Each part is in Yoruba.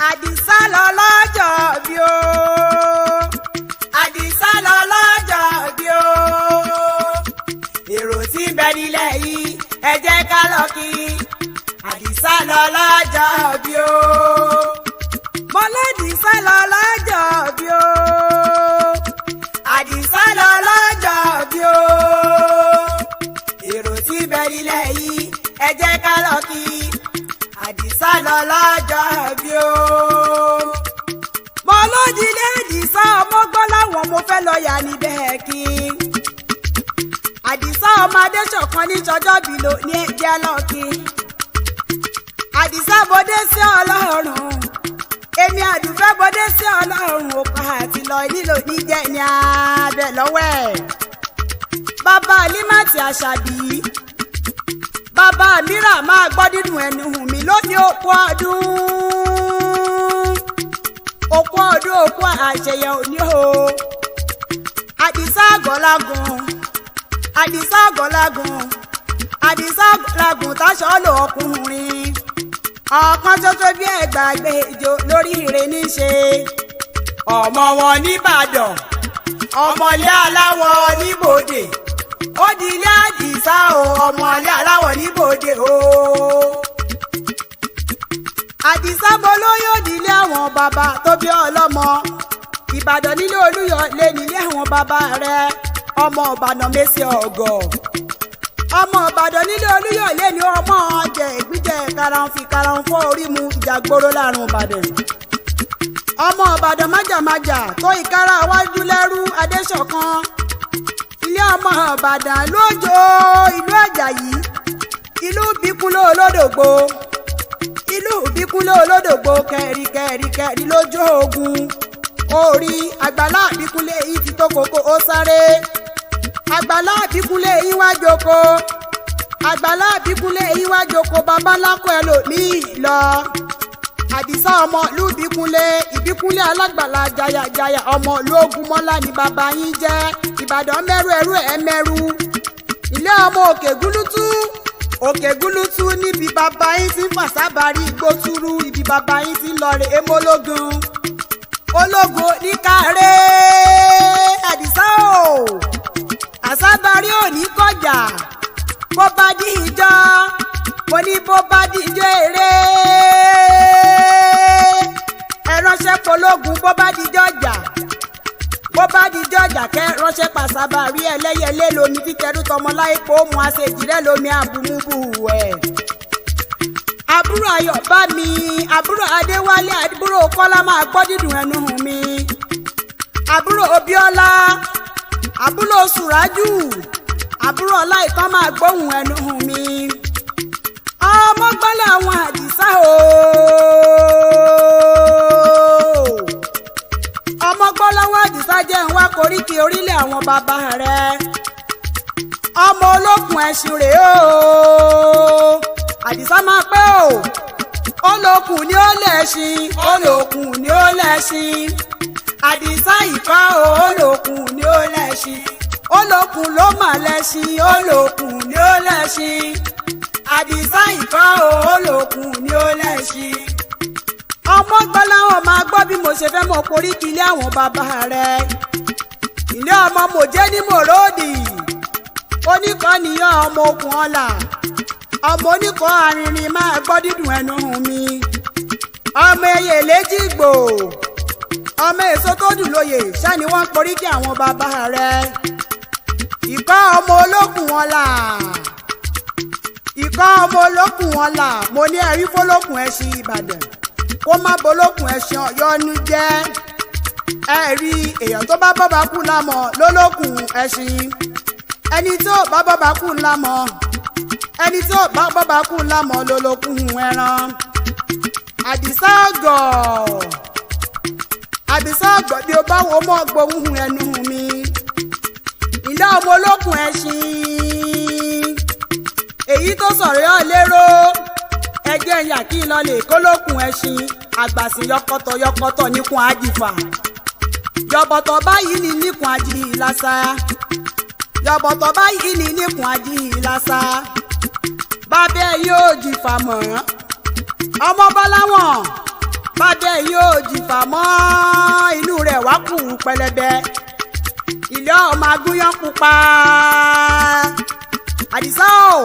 Àdìsá lọ lọ́jọ́ bí o. Àdìsá lọ lọ́jọ́ bí o. Èrò tí ń bẹ nílẹ̀ yìí ẹ jẹ́ ká lọ kí. Àdìsá lọ lọ́jọ́ bí o. Mọ́lẹ́dìsá lọ lọ́jọ́ bí o. Àdìsá lọ lọ́jọ́ bí o. Èrò tí ń bẹ nílẹ̀ yìí ẹ jẹ́ ká lọ kí. Àdìsá lọ lọ́jọ́ bí o. Mo lódìlé Àdìsá ọmọ gbọ́ láwọn mo fẹ́ lọ yà níbẹ̀ kí. Àdìsá ọmọ Adéṣọ̀kan ní sọjọ́ bí lò ní ẹ̀jẹ̀ lọ́kì. Àdìsá bọ́dé sí Ọlọ́run. Èmi Àdùfẹ́ bọ́dé sí Ọlọ́run òkà àti lọ nílò níjẹ́ ní abẹ lọ́wọ́ ẹ̀. Bàbá Límàtì Àṣàbí. Bàbá Mírà máa gbọ́ dídùn ẹnu mi lónìí òkú ọdún. Òkú ọdún òkú àṣeyẹ òní o. Àdìsá àgọ́lágùn. Àdìsá àgọ́lágùn. Àdìsá àgọ́lágùn táṣọ lò ọkùnrin. Ọ̀kan ṣoṣo bí ẹgbàgbé ìjò lórí ire níṣe. Ọmọ wọn nìbàdàn. Ọmọlé aláwọ̀ níbòdè. Ó di ilé Àdìsá o, ọmọlé aláwọ̀ níbòdè o. Àdìsá bolóyè òdìlé àwọn bàbá tó bí ọlọ́mọ. Ìbàdàn nílé Olúyọ̀lé nílé àwọn bàbá rẹ̀. Ọmọ Ìbàdàn mẹ́sì ọ̀gọ̀. Ọmọ Ìbàdàn nílé Olúyọ̀lé ni ọmọ ọjẹ ìgbíjẹ karahun fi karahun fọ́ orí mu ìjàgbóró láàrin Ìbàdàn. Ọmọ Ìbàdàn májàmájà tó ìkárà wájú lẹ́rú Adéṣọ̀kan. Ilé ọmọ Ìbàdàn lójó ìlú Àjàyí. Ìlú Bíkúnlé Olódògbò. Ìlú Bíkúnlé Olódògbò kẹ̀rìkẹ̀rìkẹ̀rì lójó ogun. Orí Àgbàlá Bíkúnlé yìí ti tó kókó ó sáré. Àgbàlá Bíkúnlé yìí wá joko. Àgbàlá Bíkúnlé yìí wá joko babaláko ẹlòmíì lọ. Àdìsá ọmọ ìlú Bíkúnlé. Ìbíkúnlé alágbàlá jayajaya ọmọ ìlú Ògúnmọ́lá ni bàbá yín jẹ́. Ìbàdàn mẹ́rù ẹrú ẹ̀ mẹ́rù. Ilé ọmọ Òkè Gúlútú. Òkè Gúlútú níbi bàbá yín ti ń fàṣàbàrí Igbótúrú. Ibi bàbá yín ti ń lọ rè é mólógun. Ológun ní kárẹ́ Àdìsá o. Àṣàbàrí ò ní kọjá. Bó bá di ìjọ. Mo ní bó bá di ìjọ èrè. Ẹ ránṣẹ́ pológun bó bá di ìjọ ọjà. Bó bá di ìjọ ọjà kẹ́ ránṣẹ́ pàṣàbàrí ẹlẹ́yẹlé lomi títẹrú tọmọ láìpò mu àṣejì rẹ̀ lomi àbùmùbù ẹ̀. Àbúrò Ayọ̀bámi, àbúrò Adéwálé, àbúrò Kọ́lá máa gbọ́ dídùn ẹnu mi. Àbúrò Obíọ́lá, àbúrò Sùrájù, àbúrò Ọláìtàn máa gbóhùn ẹnu mi. Ọmọ gbọ́lẹ̀ àwọn Àdìsá o. Ọmọ gbọ́lẹ̀ àwọn Àdìsá jẹ́ ń wá koríki orílẹ̀ àwọn bàbá rẹ̀. Ọmọ olókùn ẹṣin rèé o. Àdìsá máa pẹ́ o. Olókùn ni ó lẹ̀ṣin. Olókùn ni ó lẹ̀ṣin. Àdìsá ìfá o. Olókùn ni ó lẹ̀ṣin. Olókùn ló mà lẹ̀ṣin. Olókùn ni ó lẹ̀ṣin. Àdìsá ìfá o. Olókùn ni ó lẹ̀ṣin. Ọmọ gbọ́ láwọn máa gbọ́ bí mo ṣe fẹ́ mọ koríki ilé àwọn bàbá rẹ̀. Ilé ọmọ Mòjé ní Mòródì. Oníkòó nìyàn ọmọ okùn ọ̀la. Ọmọ Oníkòó arìnrìn máa gbọ́ dídùn ẹnu mi. Ọmọ ẹyẹ léjìgbò. Ọmọ èso tó dùn lóye ṣá ni wọ́n ń poríkì àwọn bàbá rẹ̀. Ìkọ́ ọmọ olókùn ọ̀la. Ìkọ́ ọmọ olókùn ọ̀la. Mo ní ẹ̀rí fólókùn ẹṣin Ìbàdàn. Kó má bolókùn ẹṣin Ọ̀yọ́nú jẹ́. Ẹ̀rí èèyàn tó bá bọ́ba kú lámọ̀ lólókùn ẹṣin. Ẹni tó bá bọ́ba kú lámọ̀. Ẹni tó bá bọ́ba kú lámọ̀ lólókùn ẹran. Àdìsá ọ̀gọ̀. Àdìsá ọ̀gọ̀ bí o bá wo mọ́ gbóhùn ẹnu mi. Ilé ọmọ olókùn ẹṣin. Èyí tó sọ̀rọ̀ yọ lérò. Ẹjẹ́ ìyà kí n lọ lè kólókùn ẹṣin. Àgbàsìn yọkọtọ̀ níkùn àjìfà. Yọ̀bọ̀tọ̀ báyìí ni níkùn àjì lásà. Yọ̀bọ̀tọ̀ báyìí ni níkùn àjì lásà. Bàbá yóò jìfà mọ́. Ọmọ Bọ́láwọ̀n. Bàbá fà mọ́ inú rẹ̀ wá kù pẹlẹbẹ ilé ọmọ agúnyán pupa Àdìsá o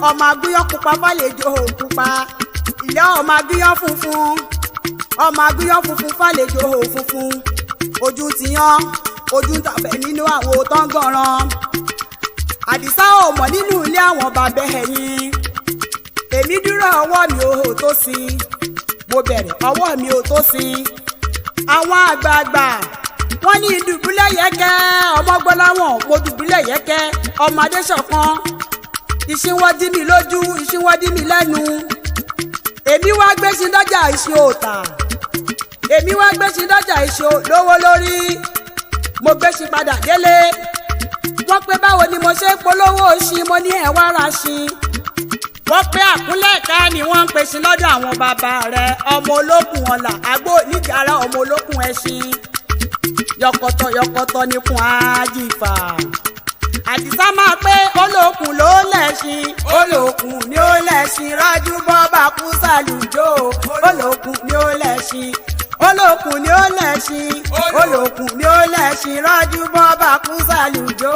ọmọ agúnyán pupa fàlejò pupa ilé ọmọ agúnyán funfun ọmọ agúnyán funfun fàlejò funfun ojú ti yan ojú tàfẹ́ nínú àwo tọ́ngànràn Àdìsá ò mọ̀ nínú ilé àwọn bàbá ẹ̀yìn èmi dúró ọwọ́ mi ò tó sí mo bẹ̀rẹ̀ ọwọ́ mi ò tó sí àwọn àgbààgbà wọ́n ní dùbúlẹ̀ yẹ́kẹ́ ọmọgbọ́láwọ̀n mo dùbúlẹ̀ yẹ́kẹ́ ọmọdé ṣọ̀kan ìṣínwọ́dí mi lójú ìṣínwọ́dí mi lẹ́nu èmi wá gbéṣin dọ́jà ìṣin òòtà èmi wá gbéṣin dọ́jà ìṣin lówó lórí mo gbéṣin padà délé wọ́n pé báwo ni mo ṣe polówó ṣin mo ní ẹ̀ wá ra ṣin wọ́n pé àkúnlẹ̀ ká ni wọ́n ń pèsè lọ́dọ̀ àwọn bàbá rẹ̀ ọmọ olókùn ọ̀la àgbo oníjàrá ọmọ olókùn ẹṣin yọkọtọ yọkọtọ níkùn àjìfà Àdìsá máa pé olókùn ló lẹ̀ṣin olókùn ni ó lẹ̀ṣin rájú bọ́bà kú sàlùjó olókùn ni ó lẹ̀ṣin olókùn ni ó lẹ̀ṣin olókùn ni ó lẹ̀ṣin rájú bọ́bà kú sàlùjó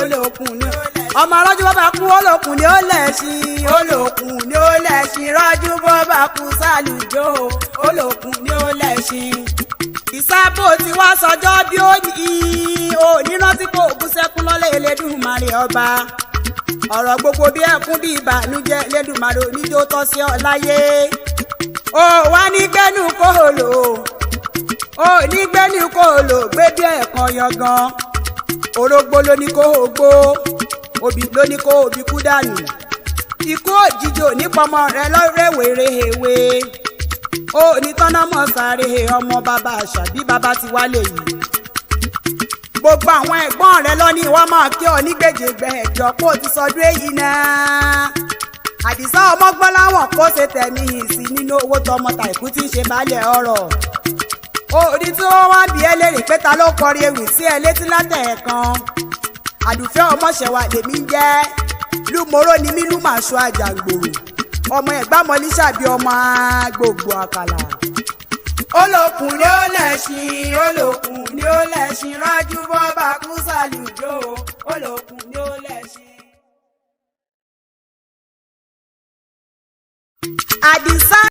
olókùn ni ó lẹ̀ṣin ọmọ arájú bọ́bà kú olókùn ni ó lẹ̀ṣin olókùn ni ó lẹ̀ṣin rájú bọ́bà kú sàlùjó olókùn ni ó lẹ̀ṣin ìsábò tí wá sọjọ́ bí ó ní onírántí kò bú sẹ́kún lọ́lẹ̀ Elédùmarè ọba ọ̀rọ̀ gbogbo bí ẹkún bí ìbànújẹ́ Elédùmarè oníjó tọ́ sí ọ láyé ó wá ní gbẹ́nu kòòlò ó ní gbẹ́nu kòòlò gbé bí ẹ̀kan yangan orógbó ló ní kó o gbó òbí ló ní kó òbí kú dànù ikú òjijì ò ní pọmọ rẹ lọ́rẹ́wèrèhèwé ó ní tọ́nàmọ́ sáré ọmọ bàbá àṣà bí bàbá ti wálé yìí gbogbo àwọn ẹ̀gbọ́n rẹ lọ́ní wọ́n máa kí ọ ní gbèjègbè ẹ̀jọ́ kó o ti sọdún èyí náà Àdìsá ọmọgbọ́n láwọn kó ṣe tẹ̀mí ìsìn nínú owó tọmọ tàìkú tí ń ṣe baálẹ̀ ọ̀rọ̀ òní tí wọ́n wá bí ẹlẹ́rìí pé ta ló kọrin ewì sí ẹ létí látẹ̀ kan Àdùfẹ́ ọmọṣẹ̀wà lèmi ń jẹ́ lúmọ̀rọ̀ ni mí lúmàṣọ àjàngbòrò ọmọ ẹ̀gbámọ́lí ṣàbí ọmọ gbogbo àkàlà olókùn ni ó lẹ̀ṣin olókùn ni ó lẹ̀ṣin rájú bọ́bà kú sàlùjó olókùn ni ó lẹ̀ṣin. Àdìsá.